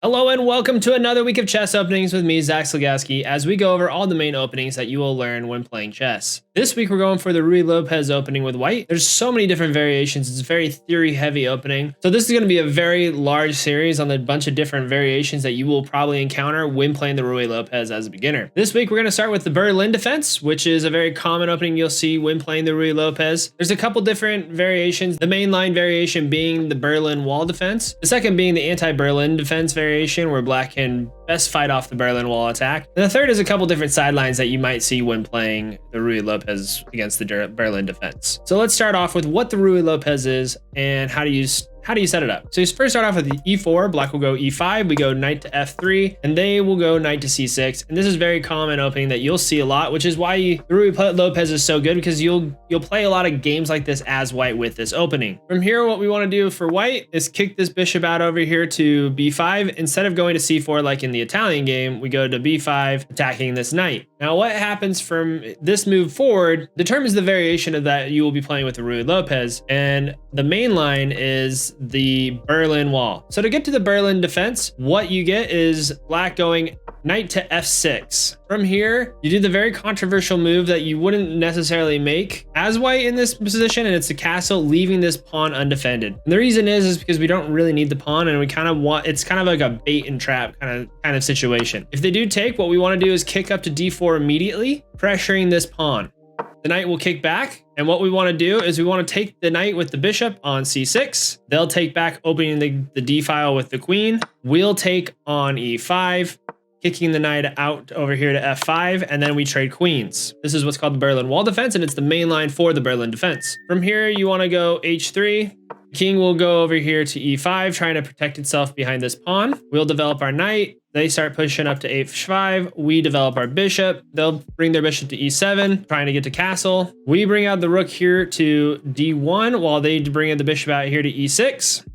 Hello and welcome to another week of chess openings with me, Zach Slagaski, as we go over all the main openings that you will learn when playing chess. This week we're going for the Ruy Lopez opening with white. There's so many different variations. It's a very theory heavy opening. So this is going to be a very large series on a bunch of different variations that you will probably encounter when playing the Ruy Lopez as a beginner. This week we're going to start with the Berlin Defense, which is a very common opening you'll see when playing the Ruy Lopez. There's a couple different variations. The main line variation being the Berlin Wall Defense. The second being the anti-Berlin Defense variation, where black can best fight off the Berlin Wall attack. And the third is a couple different sidelines that you might see when playing the Ruy Lopez against the Berlin Defense. So let's start off with what the Ruy Lopez is and how do you set it up? So you first start off with the e4, black will go e5, we go knight to f3, and they will go knight to c6. And this is very common opening that you'll see a lot, which is why the Ruy Lopez is so good, because you'll play a lot of games like this as white with this opening. From here, what we want to do for white is kick this bishop out over here to b5. Instead of going to c4 like in the Italian game, we go to b5, attacking this knight. Now, what happens from this move forward determines the variation of that you will be playing with the Ruy Lopez, and the main line is the Berlin Wall. So to get to the Berlin Defense, what you get is black going knight to f6. From here, you do the very controversial move that you wouldn't necessarily make as white in this position, and it's a castle, leaving this pawn undefended. And the reason is because we don't really need the pawn, and we kind of want, it's kind of like a bait and trap kind of situation. If they do take, what we want to do is kick up to d4 immediately, pressuring this pawn. The knight will kick back, and what we want to do is we want to take the knight with the bishop on c6. They'll take back, opening the d file with the queen. We'll take on e5, kicking the knight out over here to f5, and then we trade queens. This is what's called the Berlin Wall Defense, and it's the main line for the Berlin Defense. From here, you want to go h3. King will go over here to e5, trying to protect itself behind this pawn. We'll develop our knight. They start pushing up to h5. We develop our bishop. They'll bring their bishop to e7, trying to get to castle. We bring out the rook here to d1, while they bring in the bishop out here to e6.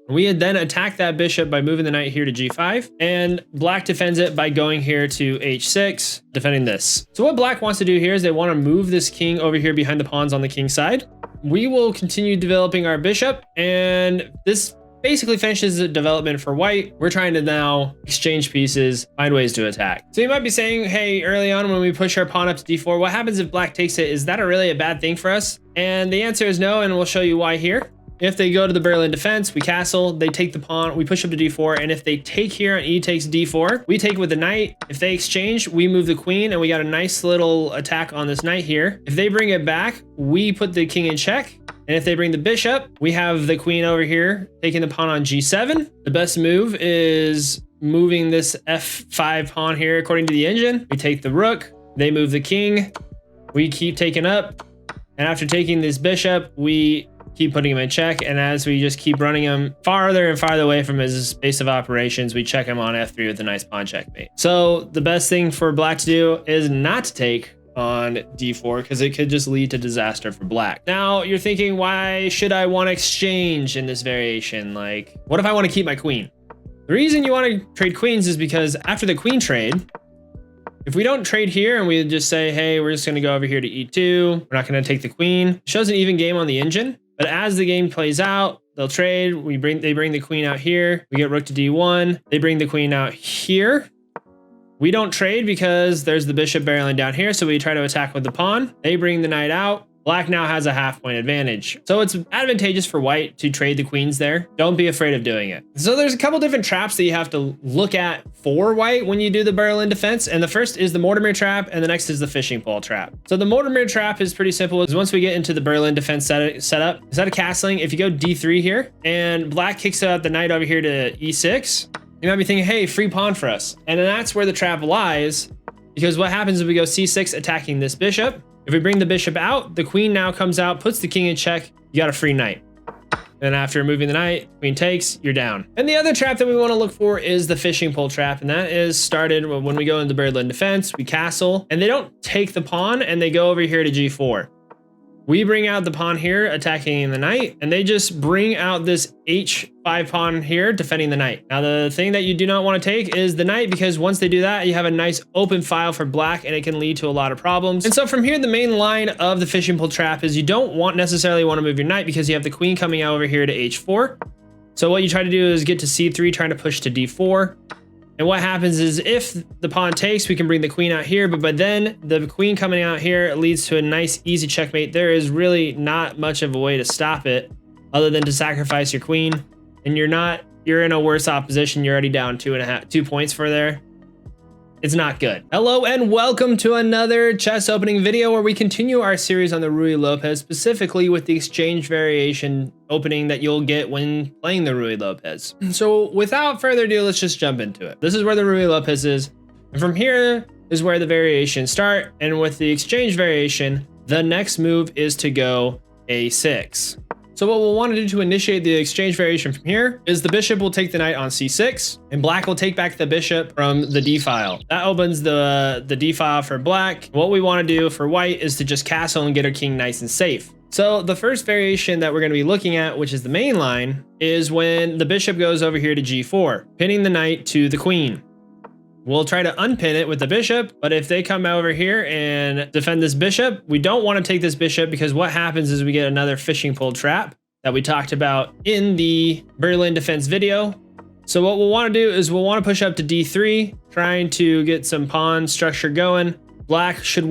We then attack that bishop by moving the knight here to g5, and black defends it by going here to h6, defending this. So what black wants to do here is they want to move this king over here behind the pawns on the king side. We will continue developing our bishop, and this basically finishes the development for white. We're trying to now exchange pieces, find ways to attack. So you might be saying, hey, early on when we push our pawn up to d4, what happens if black takes it? Is that really a bad thing for us? And the answer is no, and we'll show you why here. If they go to the Berlin Defense, we castle, they take the pawn, we push up to d4, and if they take here and e takes d4, we take with the knight. If they exchange, we move the queen, and we got a nice little attack on this knight here. If they bring it back, we put the king in check, and if they bring the bishop, we have the queen over here taking the pawn on g7. The best move is moving this f5 pawn here according to the engine. We take the rook, they move the king, we keep taking up, and after taking this bishop, we keep putting him in check, and as we just keep running him farther and farther away from his base of operations, we check him on f3 with a nice pawn checkmate. So the best thing for black to do is not to take on d4, because it could just lead to disaster for black. Now you're thinking, why should I want to exchange in this variation? Like, what if I want to keep my queen? The reason you want to trade queens is because after the queen trade, if we don't trade here and we just say, hey, we're just going to go over here to e2, we're not going to take the queen, it shows an even game on the engine. But as the game plays out, they'll trade. They bring the queen out here. We get rook to d1. They bring the queen out here. We don't trade because there's the bishop barreling down here, so we try to attack with the pawn. They bring the knight out. Black now has a half-point advantage. So it's advantageous for white to trade the queens there. Don't be afraid of doing it. So there's a couple different traps that you have to look at for white when you do the Berlin Defense. And the first is the Mortimer trap, and the next is the fishing pole trap. So the Mortimer trap is pretty simple. Once we get into the Berlin Defense setup, instead of castling, if you go d3 here, and black kicks out the knight over here to e6, you might be thinking, hey, free pawn for us. And then that's where the trap lies, because what happens if we go c6 attacking this bishop? If we bring the bishop out, the queen now comes out, puts the king in check, you got a free knight. And after moving the knight, queen takes, you're down. And the other trap that we want to look for is the fishing pole trap, and that is started when we go into Berlin Defense, we castle, and they don't take the pawn, and they go over here to g4. We bring out the pawn here, attacking the knight, and they just bring out this h5 pawn here, defending the knight. Now, the thing that you do not want to take is the knight, because once they do that, you have a nice open file for black, and it can lead to a lot of problems. And so from here, the main line of the fishing pole trap is you don't necessarily want to move your knight, because you have the queen coming out over here to h4. So what you try to do is get to c3, trying to push to d4. And what happens is if the pawn takes, we can bring the queen out here, but then the queen coming out here leads to a nice easy checkmate. There is really not much of a way to stop it other than to sacrifice your queen, and you're in a worse opposition. You're already down 2 points for there. It's not good. Hello and welcome to another chess opening video where we continue our series on the Ruy Lopez, specifically with the exchange variation opening that you'll get when playing the Ruy Lopez. So without further ado, let's just jump into it. This is where the Ruy Lopez is, and from here is where the variations start. And with the exchange variation, the next move is to go a6. So what we'll want to do to initiate the exchange variation from here is the bishop will take the knight on c6, and black will take back the bishop from the d file. That opens the d file for black. What we want to do for white is to just castle and get our king nice and safe. So the first variation that we're going to be looking at, which is the main line, is when the bishop goes over here to g4, pinning the knight to the queen. We'll try to unpin it with the bishop, but if they come over here and defend this bishop, we don't want to take this bishop, because what happens is we get another fishing pole trap that we talked about in the Berlin Defense video. So what we'll want to do is we'll want to push up to d3, trying to get some pawn structure going. Black should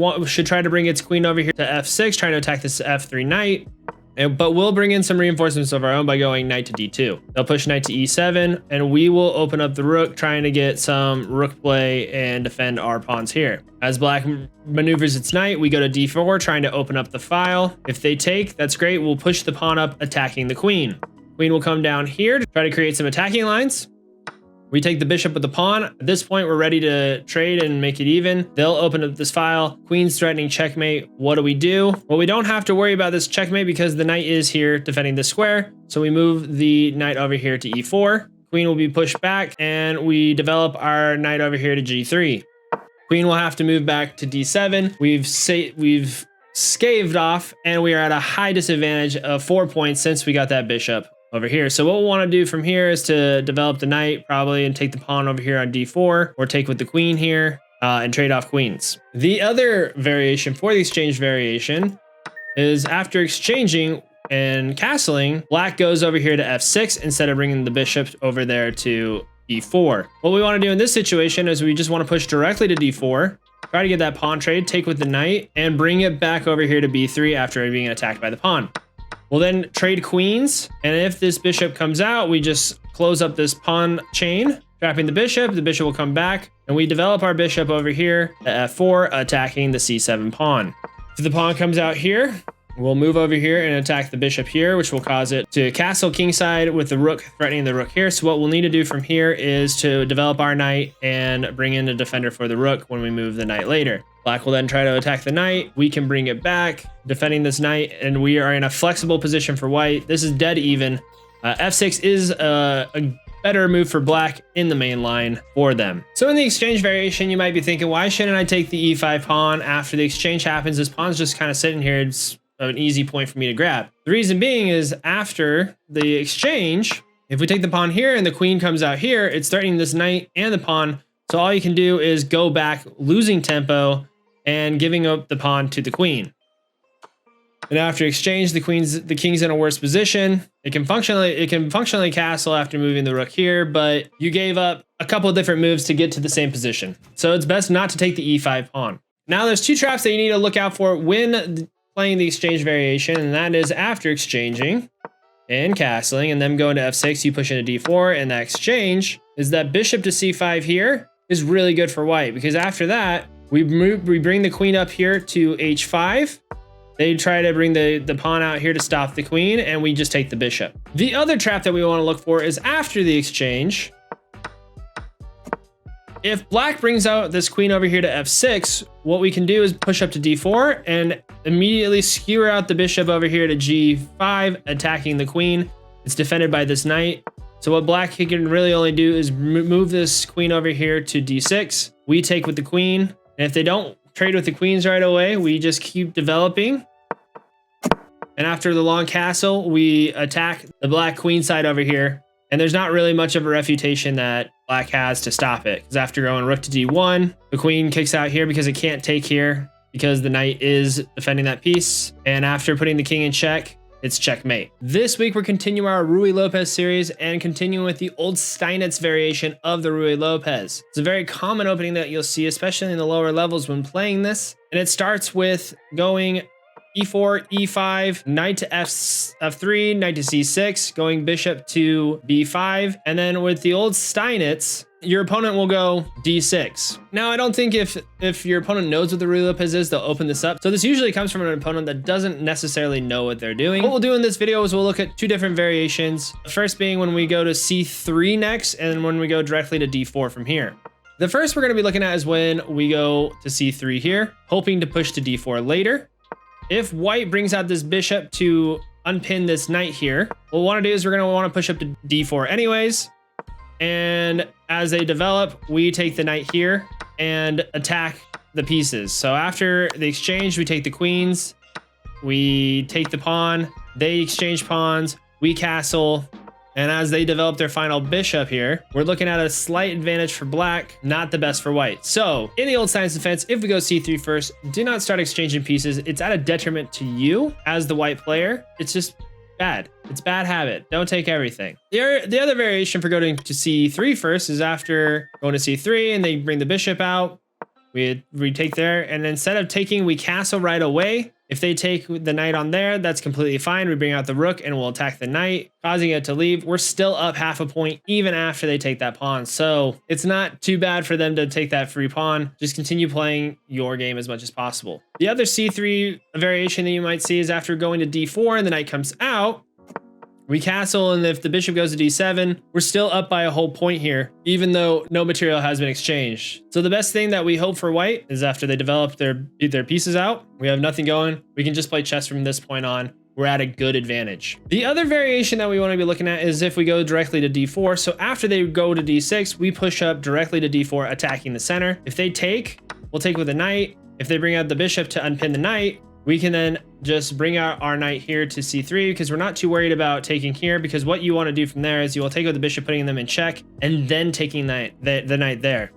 try to bring its queen over here to f6, trying to attack this f3 knight. But we'll bring in some reinforcements of our own by going knight to d2. They'll push knight to e7, and we will open up the rook, trying to get some rook play and defend our pawns here. As black maneuvers its knight, we go to d4, trying to open up the file. If they take, that's great. We'll push the pawn up, attacking the queen. Queen will come down here to try to create some attacking lines. We take the bishop with the pawn. At this point, we're ready to trade and make it even. They'll open up this file. Queen's threatening checkmate. What do we do? Well, we don't have to worry about this checkmate because the knight is here defending the square. So we move the knight over here to e4. Queen will be pushed back, and we develop our knight over here to g3. Queen will have to move back to d7. We've scaved off, and we are at a high disadvantage of 4 points since we got that bishop over here. So what we'll want to do from here is to develop the knight probably and take the pawn over here on d4, or take with the queen here and trade off queens. The other variation for the exchange variation is after exchanging and castling, black goes over here to f6 instead of bringing the bishop over there to e4. What we want to do in this situation is we just want to push directly to d4, try to get that pawn trade, take with the knight, and bring it back over here to b3 after being attacked by the pawn. We'll then trade queens, and if this bishop comes out, we just close up this pawn chain, trapping the bishop. The bishop will come back, and we develop our bishop over here to f4, attacking the c7 pawn. If the pawn comes out here, we'll move over here and attack the bishop here, which will cause it to castle kingside with the rook threatening the rook here. So what we'll need to do from here is to develop our knight and bring in a defender for the rook when we move the knight later. Black will then try to attack the knight. We can bring it back, defending this knight, and we are in a flexible position for white. This is dead even. F6 is a better move for black in the main line for them. So in the exchange variation, you might be thinking, why shouldn't I take the e5 pawn after the exchange happens? This pawn's just kind of sitting here. It's an easy point for me to grab. The reason being is after the exchange, if we take the pawn here and the queen comes out here, it's threatening this knight and the pawn. So all you can do is go back, losing tempo and giving up the pawn to the queen. And after exchange, the king's in a worse position. It can functionally castle after moving the rook here, but you gave up a couple of different moves to get to the same position. So it's best not to take the e5 pawn. Now there's two traps that you need to look out for when playing the exchange variation, and that is after exchanging and castling and then going to f6, you push into d4, and that exchange is that bishop to c5 here is really good for white, because after that, we bring the queen up here to h5. They try to bring the pawn out here to stop the queen, and we just take the bishop. The other trap that we want to look for is after the exchange. If black brings out this queen over here to f6, what we can do is push up to d4 and immediately skewer out the bishop over here to g5, attacking the queen. It's defended by this knight. So what black can really only do is move this queen over here to d6. We take with the queen. And if they don't trade with the queens right away, we just keep developing. And after the long castle, we attack the black queen side over here. And there's not really much of a refutation that black has to stop it. Because after going rook to d1, the queen kicks out here because it can't take here, because the knight is defending that piece. And after putting the king in check, it's checkmate. This week, we're continuing our Ruy Lopez series and continuing with the old Steinitz variation of the Ruy Lopez. It's a very common opening that you'll see, especially in the lower levels when playing this. And it starts with going e4, e5, knight to f3, knight to c6, going bishop to b5. And then with the old Steinitz, your opponent will go d6. Now, I don't think if your opponent knows what the Ruy Lopez is, they'll open this up. So this usually comes from an opponent that doesn't necessarily know what they're doing. What we'll do in this video is we'll look at two different variations. The first being when we go to c3 next, and when we go directly to d4 from here. The first we're going to be looking at is when we go to c3 here, hoping to push to d4 later. If white brings out this bishop to unpin this knight here, what we'll want to do is we're going to want to push up to d4 anyways. And as they develop, we take the knight here and attack the pieces. So after the exchange, we take the queens, we take the pawn, they exchange pawns, we castle. And as they develop their final bishop here, we're looking at a slight advantage for black, not the best for white. So in the old Steinitz defense, if we go c3 first, do not start exchanging pieces. It's at a detriment to you as the white player. It's just bad. It's bad habit. Don't take everything. The other variation for going to c3 first is after going to c3 and they bring the bishop out. We take there, and instead of taking, we castle right away. If they take the knight on there, that's completely fine. We bring out the rook and we'll attack the knight, causing it to leave. We're still up half a point even after they take that pawn. So it's not too bad for them to take that free pawn. Just continue playing your game as much as possible. The other c3 variation that you might see is after going to d4 and the knight comes out, we castle, and if the bishop goes to d7, we're still up by a whole point here, even though no material has been exchanged. So the best thing that we hope for white is after they develop their pieces out, we have nothing going, we can just play chess from this point on. We're at a good advantage. The other variation that we want to be looking at is if we go directly to d4. So after they go to d6, we push up directly to d4, attacking the center. If they take, we'll take with a knight. If they bring out the bishop to unpin the knight, we can then just bring out our knight here to c3 because we're not too worried about taking here, because what you want to do from there is you will take out the bishop, putting them in check, and then taking the knight there.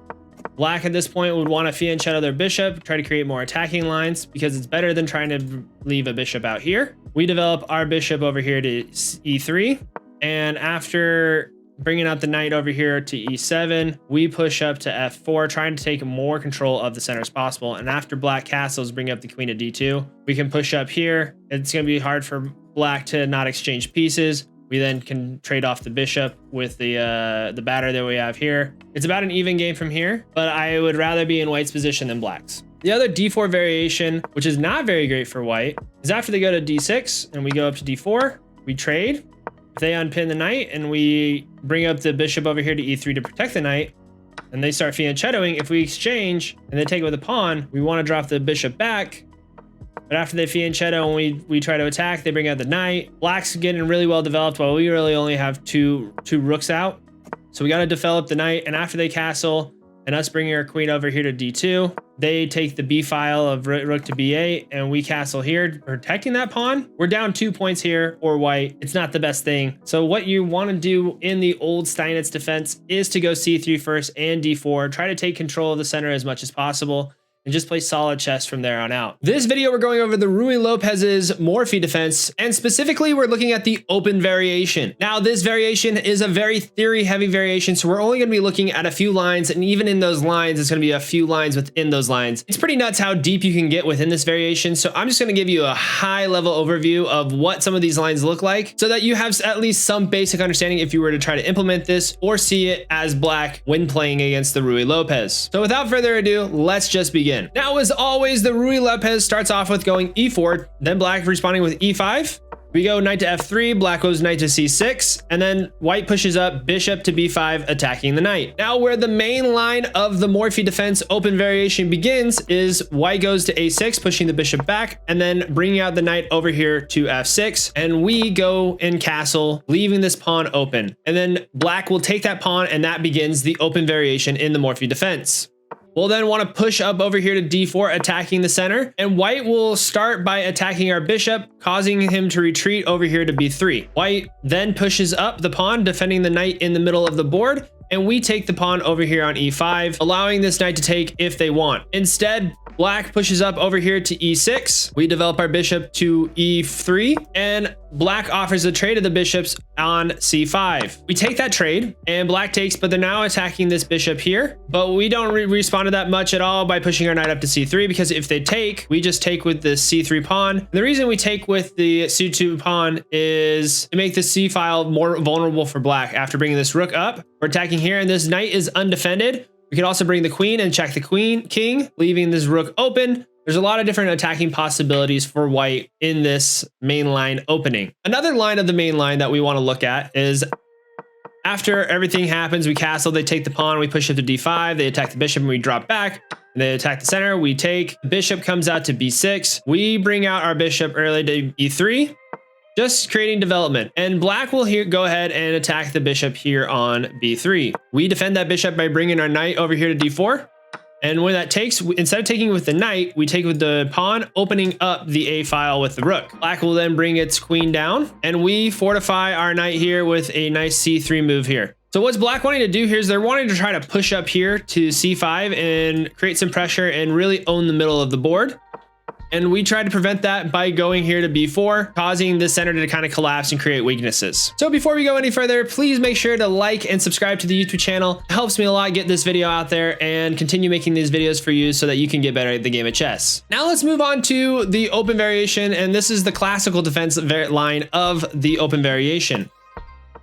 Black at this point would want to fianchetto their bishop, try to create more attacking lines because it's better than trying to leave a bishop out here. We develop our bishop over here to e3, and after bringing out the knight over here to e7, we push up to f4, trying to take more control of the center as possible. And after black castles, bring up the queen to d2. We can push up here. It's going to be hard for black to not exchange pieces. We then can trade off the bishop with the batter that we have here. It's about an even game from here, but I would rather be in white's position than black's. The other d4 variation, which is not very great for white, is after they go to d6 and we go up to d4, we trade. If they unpin the knight and we bring up the bishop over here to e3 to protect the knight, and they start fianchettoing, if we exchange and they take it with a pawn, we want to drop the bishop back. But after they fianchetto and we try to attack, they bring out the knight. Black's getting really well developed while we really only have two rooks out. So we got to develop the knight, and after they castle and us bringing our queen over here to d2, they take the b file of rook to b8 and we castle here, protecting that pawn. We're down 2 points here, or white. It's not the best thing. So what you want to do in the old Steinitz defense is to go c3 first and d4, try to take control of the center as much as possible, and just play solid chess from there on out. This video, we're going over the Ruy Lopez's Morphy Defense, and specifically we're looking at the Open Variation. Now, this variation is a very theory-heavy variation, so we're only going to be looking at a few lines, and even in those lines, it's going to be a few lines within those lines. It's pretty nuts how deep you can get within this variation, so I'm just going to give you a high-level overview of what some of these lines look like, so that you have at least some basic understanding if you were to try to implement this or see it as black when playing against the Ruy Lopez. So without further ado, let's just begin. Now, as always, the Ruy Lopez starts off with going e4, then black responding with e5. We go knight to f3, black goes knight to c6, and then white pushes up bishop to b5, attacking the knight. Now, where the main line of the Morphy Defense Open Variation begins is white goes to a6, pushing the bishop back, and then bringing out the knight over here to f6, and we go in castle, leaving this pawn open. And then black will take that pawn, and that begins the Open Variation in the Morphy Defense. We'll then want to push up over here to d4, attacking the center, and white will start by attacking our bishop, causing him to retreat over here to b3. White then pushes up the pawn, defending the knight in the middle of the board, and we take the pawn over here on e5, allowing this knight to take if they want. Instead, Black pushes up over here to e6. We develop our bishop to e3, and black offers a trade of the bishops on c5. We take that trade, and black takes, but they're now attacking this bishop here. But we don't respond to that much at all by pushing our knight up to c3, because if they take, we just take with the c3 pawn. And the reason we take with the c2 pawn is to make the c file more vulnerable for black. After bringing this rook up, we're attacking here, and this knight is undefended. We can also bring the queen and check the king, leaving this rook open. There's a lot of different attacking possibilities for white in this main line opening. Another line of the main line that we want to look at is after everything happens, we castle, they take the pawn, we push it to d5, they attack the bishop, and we drop back. They attack the center, we take, the bishop comes out to b6. We bring out our bishop early to e3. Just creating development, and black will here go ahead and attack the bishop here on b3. We defend that bishop by bringing our knight over here to d4. And when that takes, instead of taking with the knight, we take with the pawn, opening up the a file with the rook. Black will then bring its queen down, and we fortify our knight here with a nice c3 move here. So what's black wanting to do here is they're wanting to try to push up here to c5 and create some pressure and really own the middle of the board. And we try to prevent that by going here to b4, causing the center to kind of collapse and create weaknesses. So before we go any further, please make sure to like and subscribe to the YouTube channel. It helps me a lot get this video out there and continue making these videos for you so that you can get better at the game of chess. Now let's move on to the open variation, and this is the classical defense line of the open variation.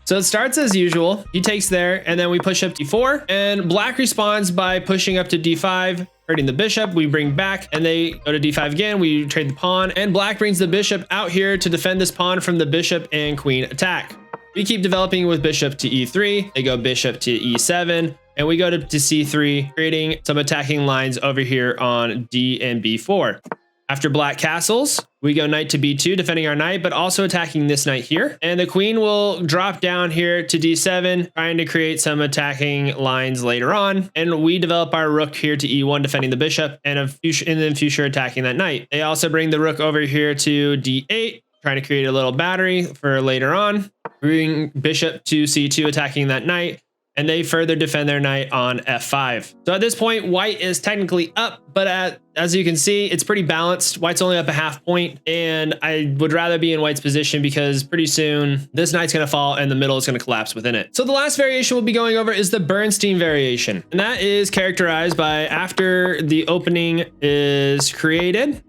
So it starts as usual. He takes there, and then we push up d4, and black responds by pushing up to d5, hurting the bishop. We bring back, and they go to d5 again. We trade the pawn, and black brings the bishop out here to defend this pawn from the bishop and queen attack. We keep developing with bishop to e3. They go bishop to e7, and we go to c3, creating some attacking lines over here on d and b4. After black castles, we go knight to b2, defending our knight, but also attacking this knight here. And the queen will drop down here to d7, trying to create some attacking lines later on. And we develop our rook here to e1, defending the bishop, and in future attacking that knight. They also bring the rook over here to d8, trying to create a little battery for later on. Bring bishop to c2, attacking that knight. And they further defend their knight on f5. So at this point, white is technically up, but as you can see, it's pretty balanced. White's only up a half point, and I would rather be in white's position because pretty soon this knight's going to fall and the middle is going to collapse within it. So the last variation we'll be going over is the Bernstein variation, and that is characterized by after the opening is created,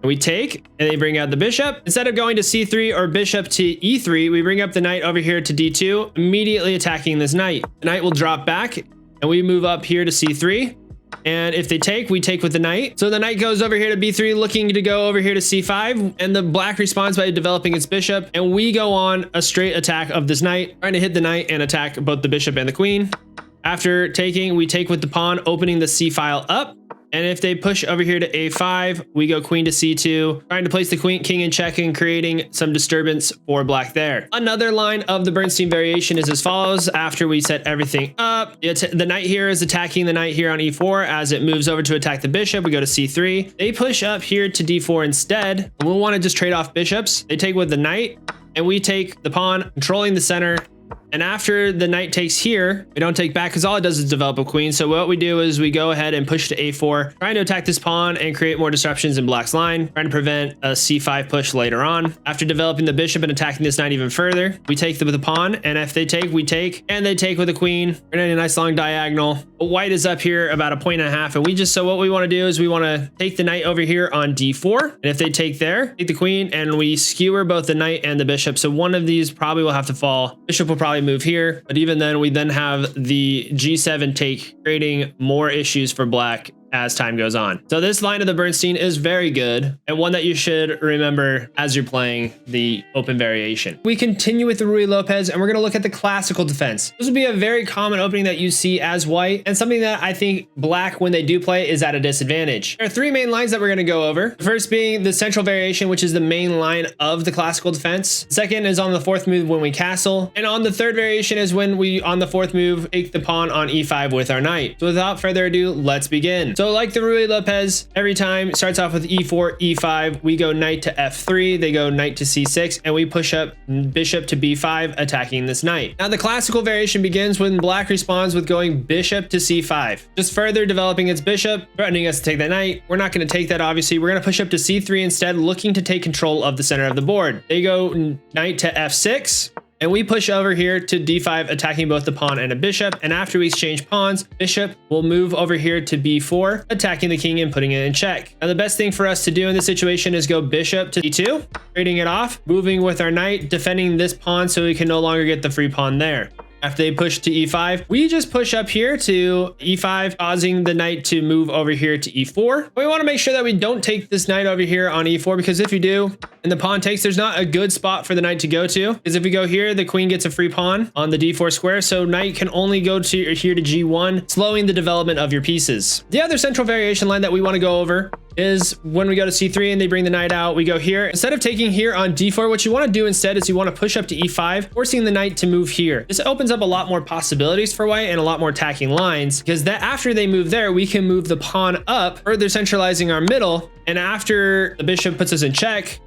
we take, and they bring out the bishop. Instead of going to c3 or bishop to e3, we bring up the knight over here to d2, immediately attacking this knight. The knight will drop back, and we move up here to c3. And if they take, we take with the knight. So the knight goes over here to b3, looking to go over here to c5, and the black responds by developing its bishop, and we go on a straight attack of this knight, trying to hit the knight and attack both the bishop and the queen. After taking, we take with the pawn, opening the c file up. And if they push over here to a5, we go queen to c2, trying to place the king in check and creating some disturbance for black there. Another line of the Bernstein variation is as follows. After we set everything up, the knight here is attacking the knight here on e4. As it moves over to attack the bishop, we go to c3. They push up here to d4 instead. We'll want to just trade off bishops. They take with the knight, and we take the pawn, controlling the center. And after the knight takes here, we don't take back because all it does is develop a queen. So what we do is we go ahead and push to a4, trying to attack this pawn and create more disruptions in black's line, trying to prevent a c5 push later on. After developing the bishop and attacking this knight even further, we take with the pawn, and if they take, we take, and they take with the queen. We're in a nice long diagonal. But white is up here about 1.5 points, and so what we want to do is we want to take the knight over here on d4, and if they take there, take the queen, and we skewer both the knight and the bishop. So one of these probably will have to fall. Bishop will probably move here, but even then we then have the g7 take, creating more issues for black as time goes on. So this line of the Bernstein is very good, and one that you should remember as you're playing the open variation. We continue with the Ruy Lopez, and we're going to look at the classical defense. This would be a very common opening that you see as white, and something that I think black, when they do play, is at a disadvantage. There are three main lines that we're going to go over. The first being the central variation, which is the main line of the classical defense. The second is on the fourth move when we castle, and on the third variation is when we, on the fourth move, take the pawn on e5 with our knight. So without further ado, let's begin. So like the Ruy Lopez, every time it starts off with e4, e5, we go knight to f3, they go knight to c6, and we push up bishop to b5, attacking this knight. Now the classical variation begins when black responds with going bishop to c5, just further developing its bishop, threatening us to take that knight. We're not going to take that, obviously. We're going to push up to c3 instead, looking to take control of the center of the board. They go knight to f6, and we push over here to d5, attacking both the pawn and a bishop. And after we exchange pawns, bishop will move over here to b4, attacking the king and putting it in check. Now the best thing for us to do in this situation is go bishop to d2, trading it off, moving with our knight, defending this pawn so we can no longer get the free pawn there. After they push to e5, we just push up here to e5, causing the knight to move over here to e4. We want to make sure that we don't take this knight over here on e4, because if you do and the pawn takes, there's not a good spot for the knight to go to, because if we go here, the queen gets a free pawn on the d4 square, so knight can only go to here to g1, slowing the development of your pieces. The other central variation line that we want to go over is when we go to c3 and they bring the knight out, we go here. Instead of taking here on d4, what you want to do instead is you want to push up to e5, forcing the knight to move here. This opens up a lot more possibilities for white and a lot more attacking lines, because that after they move there, we can move the pawn up, further centralizing our middle. And after the bishop puts us in check,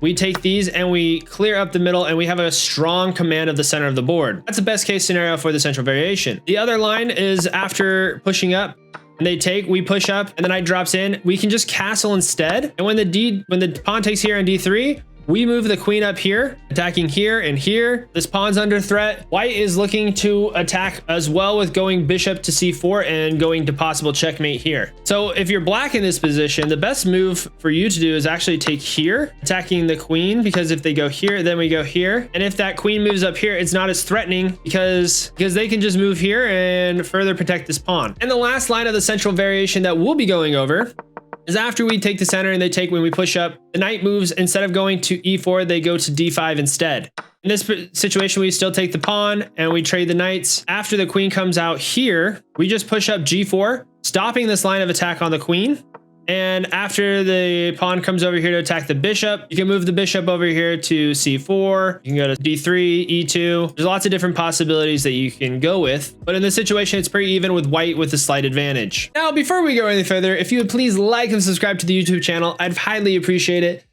we take these and we clear up the middle, and we have a strong command of the center of the board. That's the best case scenario for the central variation. The other line is after pushing up and they take, we push up and the knight drops in, we can just castle instead. And when the pawn takes here on d3, we move the queen up here, attacking here and here. This pawn's under threat. White is looking to attack as well with going bishop to c4 and going to possible checkmate here. So if you're black in this position, the best move for you to do is actually take here, attacking the queen, because if they go here, then we go here. And if that queen moves up here, it's not as threatening because they can just move here and further protect this pawn. And the last line of the central variation that we'll be going over is after we take the center and they take, when we push up, the knight moves, instead of going to e4, they go to d5 instead. In this situation, we still take the pawn and we trade the knights. After the queen comes out here, we just push up g4, stopping this line of attack on the queen. And after the pawn comes over here to attack the bishop, you can move the bishop over here to c4. You can go to d3, e2. There's lots of different possibilities that you can go with. But in this situation, it's pretty even with white with a slight advantage. Now, before we go any further, if you would please like and subscribe to the YouTube channel, I'd highly appreciate it.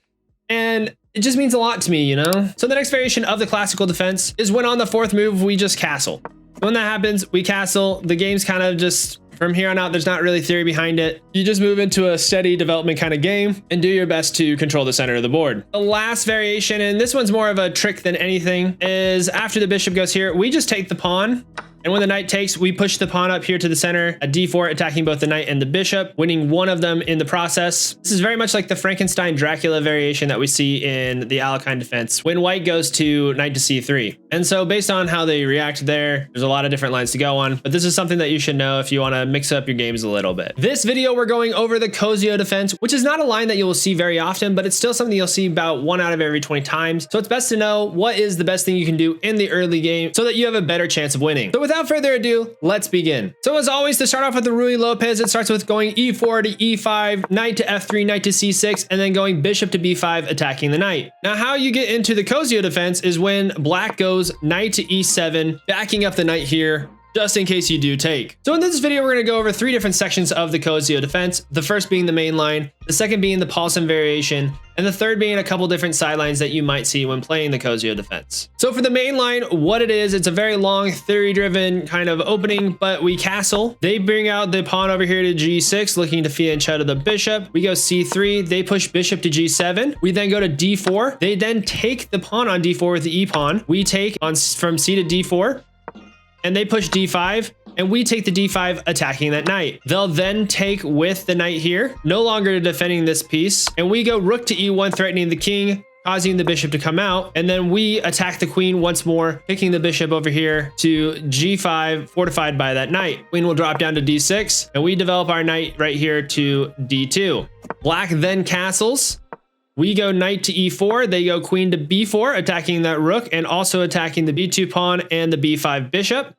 And it just means a lot to me, you know? So the next variation of the classical defense is when on the fourth move, we just castle. When that happens, we castle. The game's kind of just, from here on out, there's not really theory behind it. You just move into a steady development kind of game and do your best to control the center of the board. The last variation, and this one's more of a trick than anything, is after the bishop goes here, we just take the pawn. And when the knight takes, we push the pawn up here to the center at d4, attacking both the knight and the bishop, winning one of them in the process. This is very much like the Frankenstein Dracula variation that we see in the Alekhine defense when white goes to knight to c3. And so based on how they react there's a lot of different lines to go on, but this is something that you should know if you want to mix up your games a little bit. This video, we're going over the Cozio Defense, which is not a line that you will see very often, but it's still something you'll see about 1 out of every 20 times. So it's best to know what is the best thing you can do in the early game so that you have a better chance of winning. So without further ado, let's begin. So as always, to start off with the Ruy Lopez, it starts with going e4 to e5, knight to f3, knight to c6, and then going bishop to b5, attacking the knight. Now, how you get into the Cozio defense is when black goes knight to e7, backing up the knight here, just in case you do take. So in this video, we're going to go over 3 different sections of the Cozio defense. The first being the main line, the second being the Paulson variation, and the third being a couple different sidelines that you might see when playing the Cozio defense. So for the main line, what it is, it's a very long theory-driven kind of opening, but we castle. They bring out the pawn over here to g6, looking to fianchetto the bishop. We go c3, they push bishop to g7. We then go to d4. They then take the pawn on d4 with the e-pawn. We take on from c to d4. And they push d5, and we take the d5, attacking that knight. They'll then take with the knight here, no longer defending this piece, and we go rook to e1, threatening the king, causing the bishop to come out, and then we attack the queen once more, picking the bishop over here to g5, fortified by that knight. Queen will drop down to d6, and we develop our knight right here to d2. Black then castles. We go knight to e4, they go queen to b4, attacking that rook and also attacking the b2 pawn and the b5 bishop.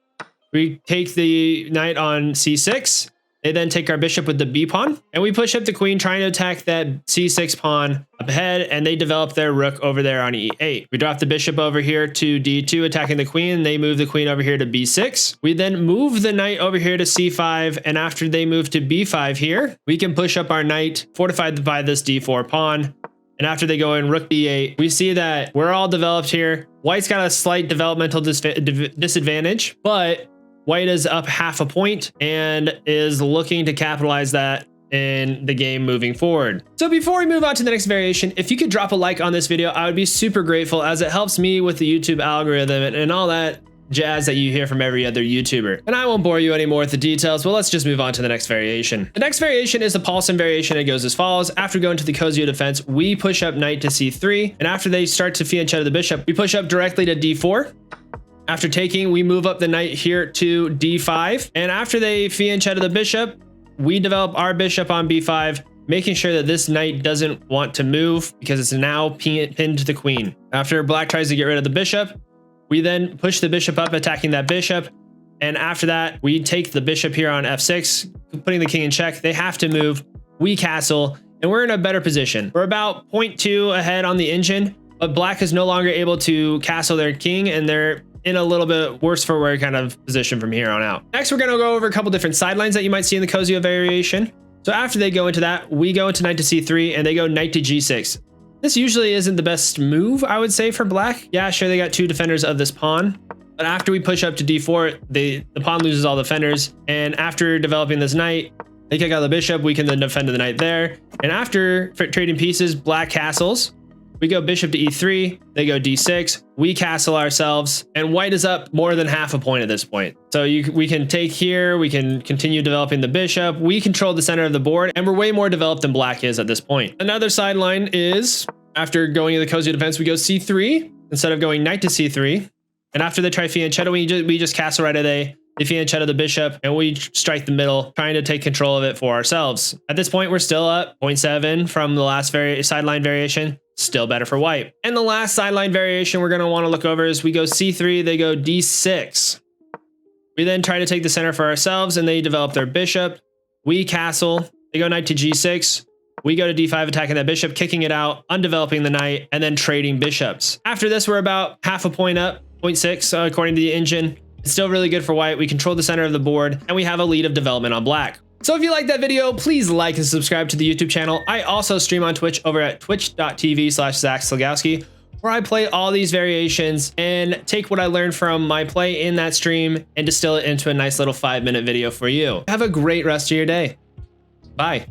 We take the knight on c6. They then take our bishop with the b pawn, and we push up the queen, trying to attack that c6 pawn up ahead, and they develop their rook over there on e8. We drop the bishop over here to d2, attacking the queen. They move the queen over here to b6. We then move the knight over here to c5, and after they move to b5 here, we can push up our knight, fortified by this d4 pawn. And after they go in rook b8, we see that we're all developed here. White's got a slight developmental disadvantage, but white is up half a point and is looking to capitalize that in the game moving forward. So before we move on to the next variation, if you could drop a like on this video, I would be super grateful, as it helps me with the YouTube algorithm and all that jazz that you hear from every other YouTuber. And I won't bore you anymore with the details, but let's just move on to the next variation. The next variation is the Paulson variation. It goes as follows. After going to the Cozio Defense, we push up knight to c3, and after they start to fianchetto the bishop, we push up directly to d4. After taking, we move up the knight here to d5, and after they fianchetto the bishop, we develop our bishop on b5, making sure that this knight doesn't want to move because it's now pinned to the queen. After black tries to get rid of the bishop, we then push the bishop up, attacking that bishop. And after that, we take the bishop here on f6, putting the king in check. They have to move. We castle, and we're in a better position. We're about 0.2 ahead on the engine, but black is no longer able to castle their king, and they're in a little bit worse for wear kind of position from here on out. Next, we're going to go over a couple different sidelines that you might see in the Cozio variation. So after they go into that, we go into knight to c3, and they go knight to g6. This usually isn't the best move, I would say, for black. Yeah, sure, they got two defenders of this pawn, but after we push up to d4, the pawn loses all the defenders, and after developing this knight, they kick out the bishop. We can then defend the knight there, and after trading pieces, black castles. We go bishop to e3, they go d6, we castle ourselves, and white is up more than half a point at this point. So we can take here, we can continue developing the bishop, we control the center of the board, and we're way more developed than black is at this point. Another sideline is, after going to the Cozio Defense, we go c3, instead of going knight to c3, and after they try fianchetto, we just castle right away. They fianchetto the bishop, and we strike the middle, trying to take control of it for ourselves. At this point, we're still up 0.7 from the last sideline variation. Still better for white. And the last sideline variation we're going to want to look over is we go c3, they go d6. We then try to take the center for ourselves, and they develop their bishop. We castle, they go knight to g6. We go to d5, attacking that bishop, kicking it out, undeveloping the knight, and then trading bishops. After this, we're about half a point up, 0.6 according to the engine. It's still really good for white. We control the center of the board, and we have a lead of development on black. So if you like that video, please like and subscribe to the YouTube channel. I also stream on Twitch over at twitch.tv/ZachSlegowski, where I play all these variations and take what I learned from my play in that stream and distill it into a nice little 5-minute video for you. Have a great rest of your day. Bye.